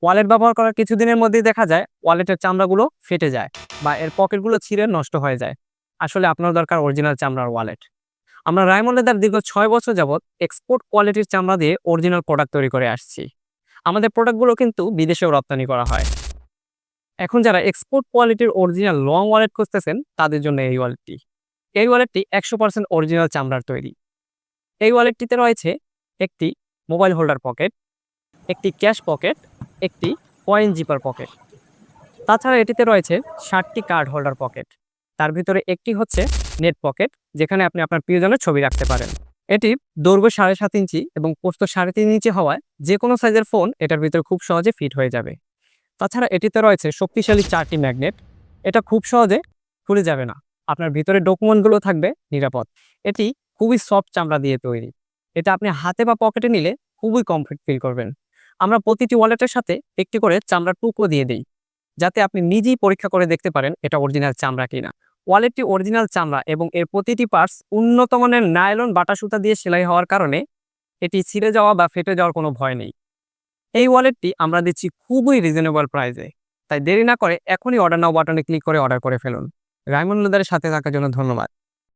Wallet ব্যবহার করার কিছুদিনের মধ্যেই দেখা যায় ওয়ালেটের চামড়াগুলো ফেটে যায় বা এর পকেটগুলো ছিঁড়ে নষ্ট হয়ে যায়। আসলে আপনার দরকার অরিজিনাল চামড়ার ওয়ালেট। আমরা রায়মন্ড লেদার দীর্ঘ 6 বছর যাবৎ এক্সপোর্ট কোয়ালিটির চামড়া দিয়ে অরিজিনাল প্রোডাক্ট তৈরি করে আসছি। আমাদের প্রোডাক্টগুলো কিন্তু বিদেশেও রপ্তানি করা হয়। এখন যারা এক্সপোর্ট কোয়ালিটির অরিজিনাল লং ওয়ালেট খুঁজতেছেন তাদের জন্য এই ওয়ালেটটি 100% অরিজিনাল চামড়ার তৈরি। এই ওয়ালেটটিতে রয়েছে একটি মোবাইল হোল্ডার পকেট, একটি ক্যাশ পকেট, একটি কয়েন জিপার পকেট। তাছাড়া এটিতে রয়েছে 7টি কার্ড হোল্ডার পকেট। তার ভিতরে একটি হচ্ছে নেট পকেট, যেখানে আপনি আপনার প্রিয়জনের ছবি রাখতে পারেন। এটি দৈর্ঘ্য 7.5 ইঞ্চি এবং প্রস্থ 3.5 ইঞ্চি হওয়ায় যে কোনো সাইজের ফোন এটার ভিতরে খুব সহজে ফিট হয়ে যাবে। তাছাড়া এটিতে রয়েছে শক্তিশালী 4টি ম্যাগনেট। এটা খুব সহজে খুলে যাবে না। আপনার ভিতরে ডকুমেন্টগুলো থাকবে নিরাপদ। এটি খুবই সফট চামড়া দিয়ে তৈরি। এটা আপনি হাতে বা পকেটে নিলে খুবই কমফর্ট ফিল করবেন। আমরা প্রতিটি ওয়ালেটের সাথে একটি করে চামড়ার টুকরো দিয়ে দিই, যাতে আপনি নিজেই পরীক্ষা করে দেখতে পারেন এটা অরিজিনাল চামড়া কিনা। ওয়ালেটটি অরিজিনাল চামড়া এবং এর প্রতিটি পার্টস উন্নত মানের নাইলন বাটা সুতা দিয়ে সেলাই হওয়ার কারণে এটি ছিঁড়ে যাওয়া বা ফেটে যাওয়ার কোনো ভয় নেই। এই ওয়ালেটটি আমরা দিচ্ছি খুবই রিজনেবল প্রাইসে। তাই দেরি না করে এখনই অর্ডার নাও বাটনে ক্লিক করে অর্ডার করে ফেলুন। রায়মন্ড লেদারের সাথে থাকার জন্য ধন্যবাদ।